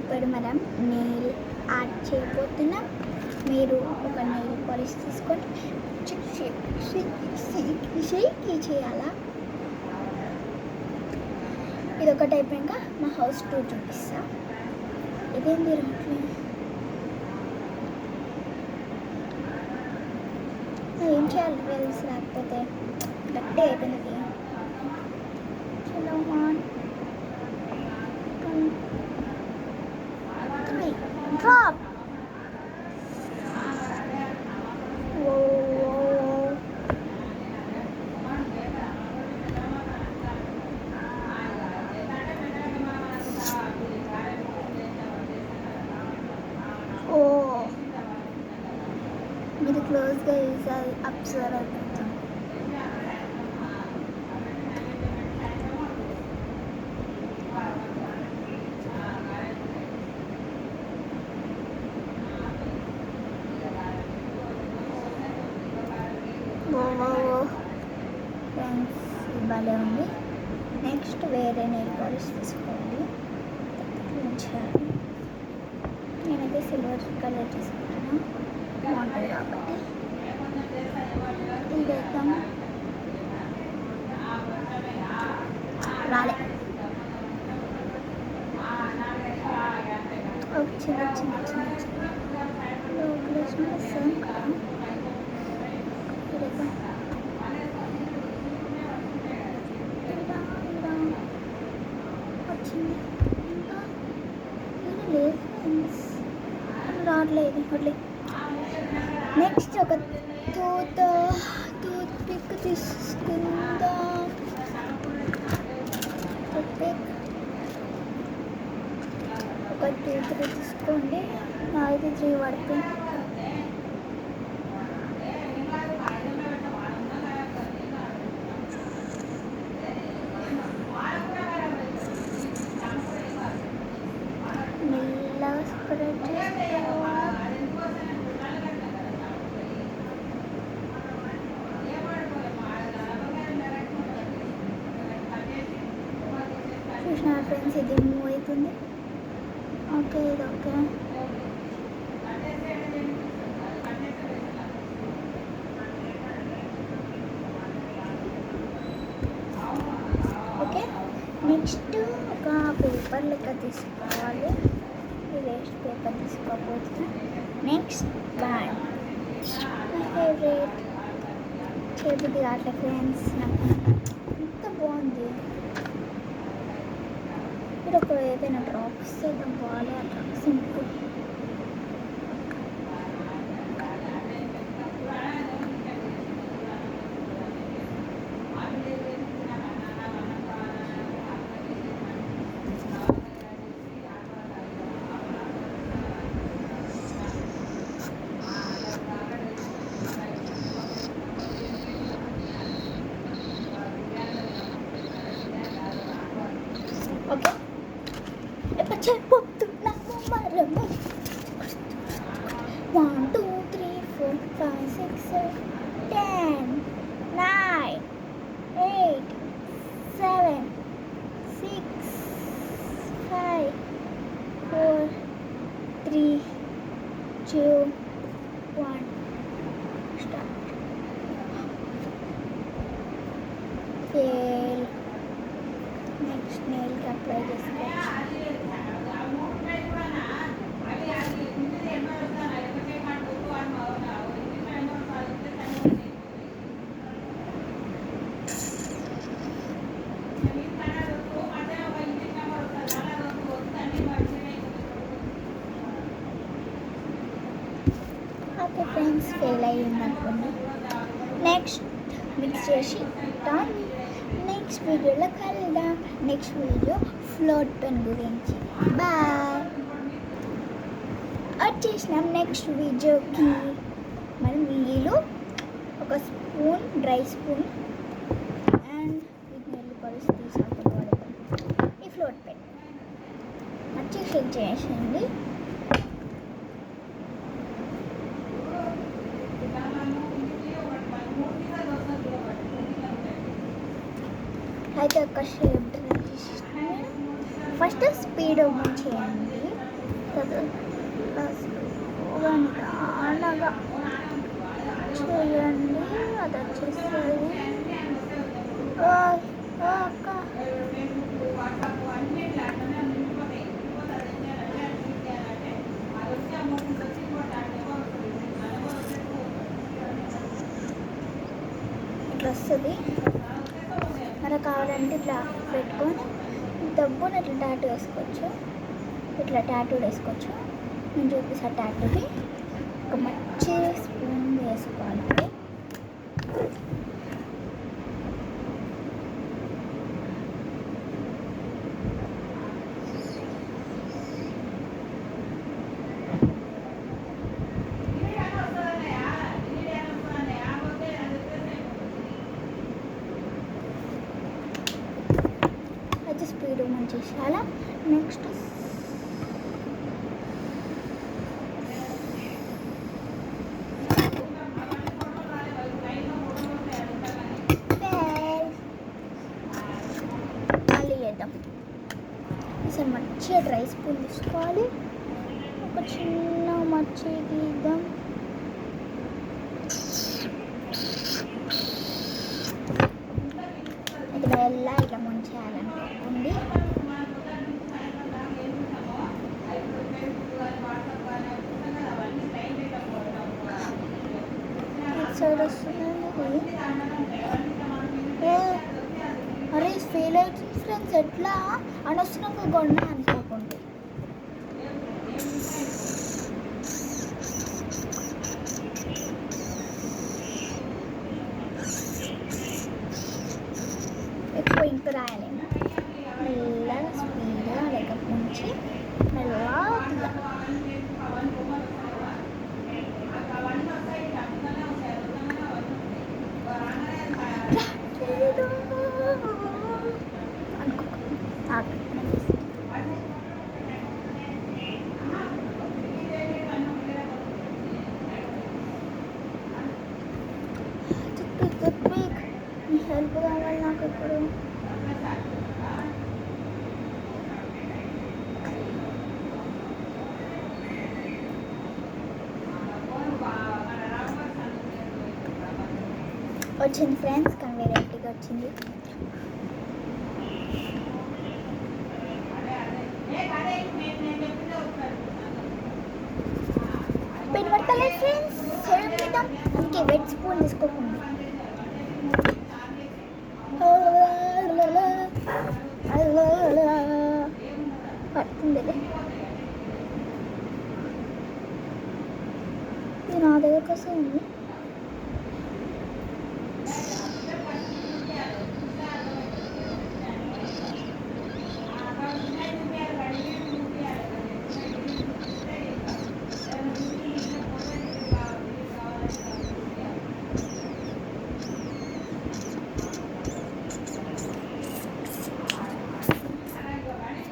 ఇప్పుడు మనం nail art చేయబోతున్నాం. మీరు ఒక నెయిల్ పాలిష్ తీసుకొని షేక్ చేయాలా. ఇది ఒకటి అయిపోయాక మా హౌస్ టూర్ చూపిస్తా. ఇదేంది రావట్లేదు, ఏం చేయాలి తెలుసు, లేకపోతే గట్టి అయిపోయింది. చలో 1 2 3 డ్రాప్. మీరు క్లోజ్గా చూసారు, అబ్జర్వ్ అవుతుంది. ఫ్రెండ్స్ భలే ఉంది. నెక్స్ట్ వేరే నెయిల్ పాలిష్ తీసుకోండి. నేనైతే సిల్వర్ కలర్ తీసుకుంటాను, బాగుంటుంది కాబట్టి. ఇదేద్దాం. రాలే, వచ్చింది సేమ్ కదా. ఇదేద్దాం. వచ్చింది. ఇంకా లేదు ఫ్రెండ్స్, రావట్లేదు. వడ్లే. నెక్స్ట్ ఒక టూత్ పిక్ తీసుకుందాం. ఒక 2-3 తీసుకోండి. నాది 3 పడుతుంది. మెల్లగా స్ప్రెడ్ చేసుకోవాలి. చూసిన ఫ్రెండ్స్, ఇది మూవ్ అవుతుంది. ఓకే, ఇది ఓకే. ఓకే, నెక్స్ట్ ఒక పేపర్ లెక్క తీసుకోవాలి. ఈ వేస్ట్ పేపర్ తీసుకోకపోతే. Next band, my favourite. చేతికి అట్లా ఫ్రెండ్స్, నాకు ఎంత బాగుంది. మీరు ఒక ఏదైనా డ్రాప్స్ చేద్దాం, బాగా అట్లా సింపుల్. ఓకే, ఇప్పుడు చెప్పొస్తున్నాము మరము. 1 2 3 4 5 6 7 10 9 8 7 6 5 4 3 2 1 స్టార్ట్. ఫెయిల్. నెక్స్ట్ నెయిల్కి అప్లై చేసుకోవచ్చు. ఓకే ఫ్రెండ్స్, ఫెయిల్ అయ్యింది అనుకోండి. నెక్స్ట్ మిక్స్ చేసి డన్. నెక్స్ట్ వీడియోలో కలుద్దాం. నెక్స్ట్ వీడియో ఫ్లోట్ పెన్ గురించి. బాయ్. వచ్చేసినాం నెక్స్ట్ వీడియోకి. మనం నీళ్ళు ఒక స్పూన్, డ్రై స్పూన్ అండ్ ఇది నీళ్ళు కలిసి తీసుకుంటాం. ఈ ఫ్లోట్ పెన్ మంచిగా షేక్ చేసేయండి. అయితే ఒక షేప్ ఫస్ట్ స్పీడ్ ఓపెన్ చేయండి. కదా స్లోగా నిదానంగా చేయండి. అది వచ్చేస్తుంది. అక్క ఇట్లా వస్తుంది. మనకు కావాలంటే ఇట్లా పెట్టుకొని దబ్బున ఇట్లా టాటూ వేసుకోవచ్చు. ఇట్లా టాటూ వేసుకోవచ్చు. నేను చూపిస్తా టాటూది. ఒక మంచి స్పూన్ వేసుకోవాలి. అయితే స్పీడ్ మంచి చాలా. నెక్స్ట్ మళ్ళీ చేద్దాం. అసలు మంచిగా డ్రై స్పూన్ తీసుకోవాలి. ఒక చిన్న మచ్చి గీద్దాం. ఇట్లా ఇట్లా ముంచేయాలనుకోండి. సైడ్ వస్తుందండి. అరే ఫెయిల్ అవుతుంది ఫ్రెండ్స్. ఎట్లా అనవసరంగా కొన్నా అనుకోకుండా. ఎక్కువ ఇంక రాయలేము. మెల్లగా స్పీడ్గా లేకపోతే మెల్లగా హెల్ప్ కావాలి నాకు ఇప్పుడు. వచ్చింది ఫ్రెండ్స్, కానీ వెరైటీగా వచ్చింది. పెన్ పడతలేదు ఫ్రెండ్స్. చేద్దాం. ఇంకే వెట్ స్పూన్ తీసుకోకుండా పడుతుంది. ఇది నా దగ్గరకు వస్తుంది.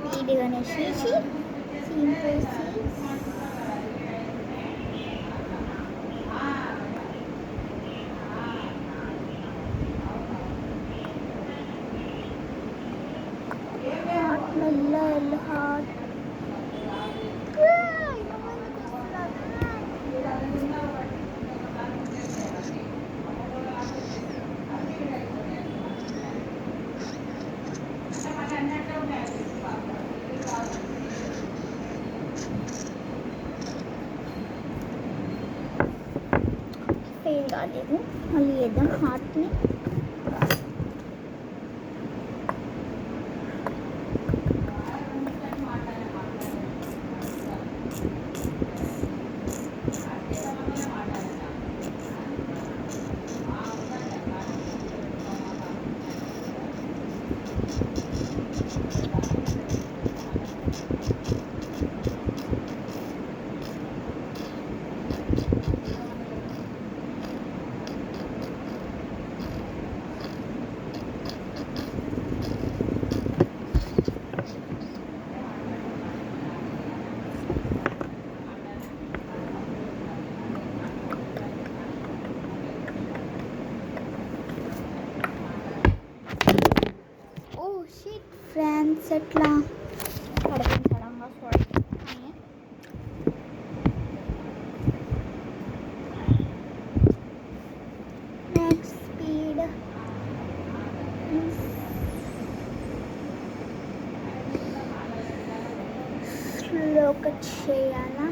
స్పీడ్గానే చేసి సింపేసి హాట్ మెల్ల హాట్ ఫెయిల్ కాలేదు. మళ్ళీ వేద్దాం హార్ట్ని. ఫ్రెండ్స్ ఎట్లా పడిపోయించడంగా చూడండి. లోకట్ చేయాలా?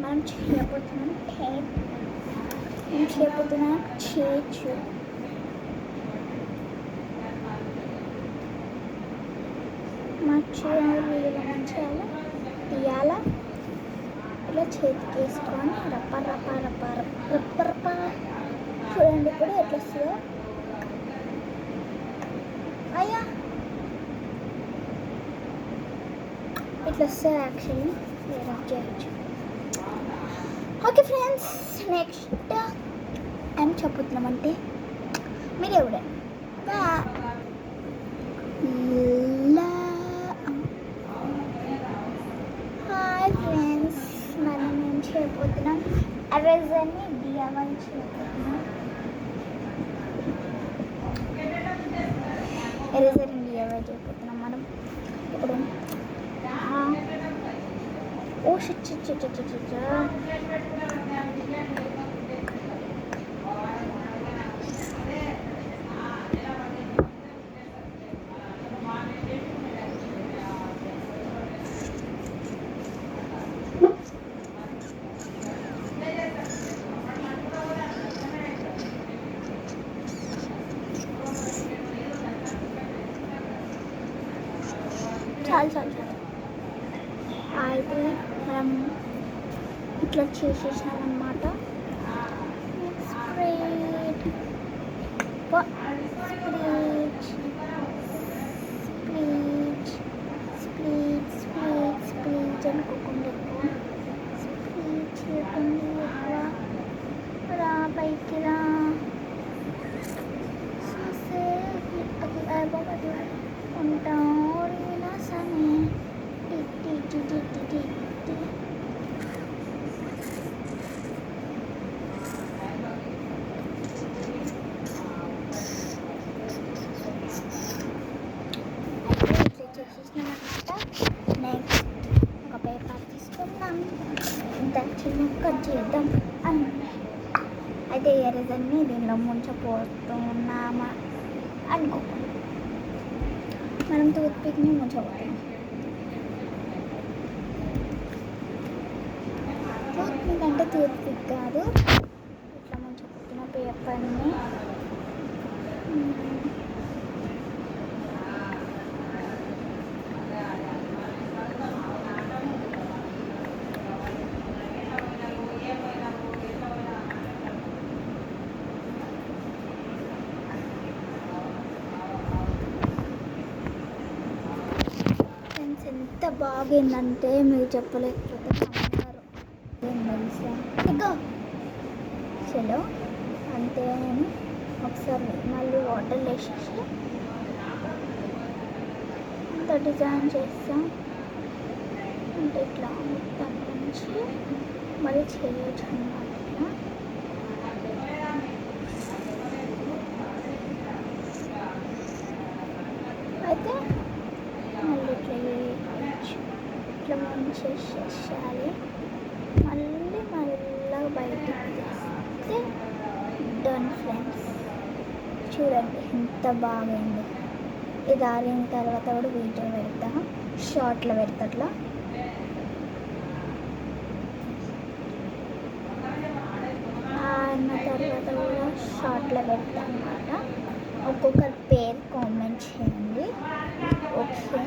మనం చేయబోతున్నాం టేప్. నేను చేయబోతున్నా చేయొచ్చు. వీడియోలో మంచిగా తీయాలా, ఇలా చేతికి వేసుకొని రప్ప రప్ప రప్ప రప్ప రప్ప. చూడండి ఇప్పుడు ఎట్లా వస్తుందో. అయ్యా ఇట్లా వస్తుంది యాక్చువల్లీ. లేదా చేయొచ్చు. ఓకే ఫ్రెండ్స్, నెక్స్ట్ ఏం చెప్పుతున్నామంటే మీరు ఎవడే హాయ్ ఫ్రెండ్స్, మనం ఏం చేయబోతున్నాం? ఎరేజర్ని డిఐవై చేయబోతున్నాం. ఎరేజర్ని డిఐవై చేయబోతున్నాం మనం ఇప్పుడు. Oh shit shit shit shit shit. చాలు చాలు చాలు. అయితే మనం ఇట్లా చేసేసినాం అన్నమాట. స్ప్రేడ్ స్ప్లీట్ స్ప్లీట్ స్ప్లీట్ అనుకోకుండా ఎక్కువ స్ప్లీట్ చేయకుండా ఎక్కువ రా పైకి రా. ఉంటాం సమే నెక్స్ట్ ఒక పేపర్ తీసుకుందాం, దాన్ని చిన్న కట్ చేద్దాం అని. అయితే ఎరేజర్ని దీనిలో ముంచపోతున్నామా అనుకోకుండా మనం టూత్పిక్ని ముంచబోతున్నాం. టూత్పిక్ అంటే టూత్పిక్ కాదు, ఇట్లా ముంచబోతున్న పేపర్ని. ఎంత బాగుందంటే మీరు చెప్పలేకపోతే నమ్మరు. ఏం తెలుసా ఇగో చలో అంతే అని ఒకసారి మళ్ళీ వాటర్ వేసేసి అంత డిజైన్ చేస్తాం. అంటే ఇట్లా మొత్తం నుంచి మళ్ళీ చేయొచ్చు అన్నమాట. అయితే మళ్ళీ ఇట్లా ముంచేసేయాలి. మళ్ళీ బయటికి తీస్తే డన్ ఫ్రెండ్స్. చూడండి ఎంత బాగైంది. ఇది ఆరిన తర్వాత కూడా వీడియో పెడతా, షార్ట్లో పెడతా. అట్లా ఆరిన తర్వాత కూడా షార్ట్లో పెడతా అన్నమాట. ఒక్కొక్కరి పేరు కామెంట్ చేయండి. ఓకే,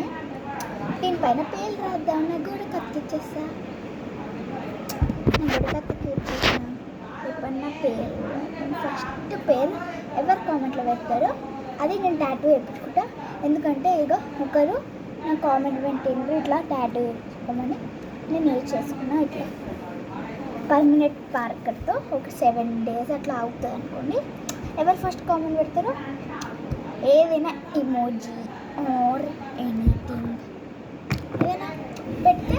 దీనిపైన పేరు రాద్దాం. నాకు కూడా కత్తిచ్చేస్తా. నేను కూడా కత్తిచ్చేసిన ఎప్పుడన్నా పేరు ఫస్ట్ పేరు ఎవరు కామెంట్లో పెడతారో అది నేను టాటూ వేయించుకుంటా. ఎందుకంటే ఇక ఒకరు నా కామెంట్ పెట్టిండ్రు ఇట్లా టాటూ వేయించుకోమని నేను యూజ్ చేసుకున్నా. ఇట్లా పర్మనెంట్ మార్కర్తో ఒక 7 days అట్లా అవుతుంది అనుకోండి. ఎవరు ఫస్ట్ కామెంట్ పెడతారో ఏదైనా ఇమోజీ ఆర్ ఎనీథింగ్ ఏదైనా పెడితే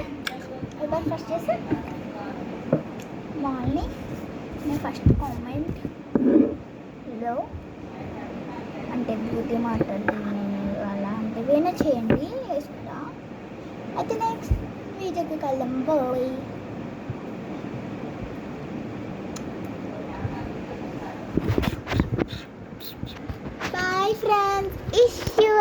ఎవరు ఫస్ట్ చేస్తే వాళ్ళని నేను ఫస్ట్ కామెంట్లో అంటే బ్యూటీ మాట్లాడి అలాంటివి ఏమైనా చేయండి వేసుకుంటా. అయితే నెక్స్ట్ వీడియోకి కలుద్దాం. బాయ్. Bye friends, issue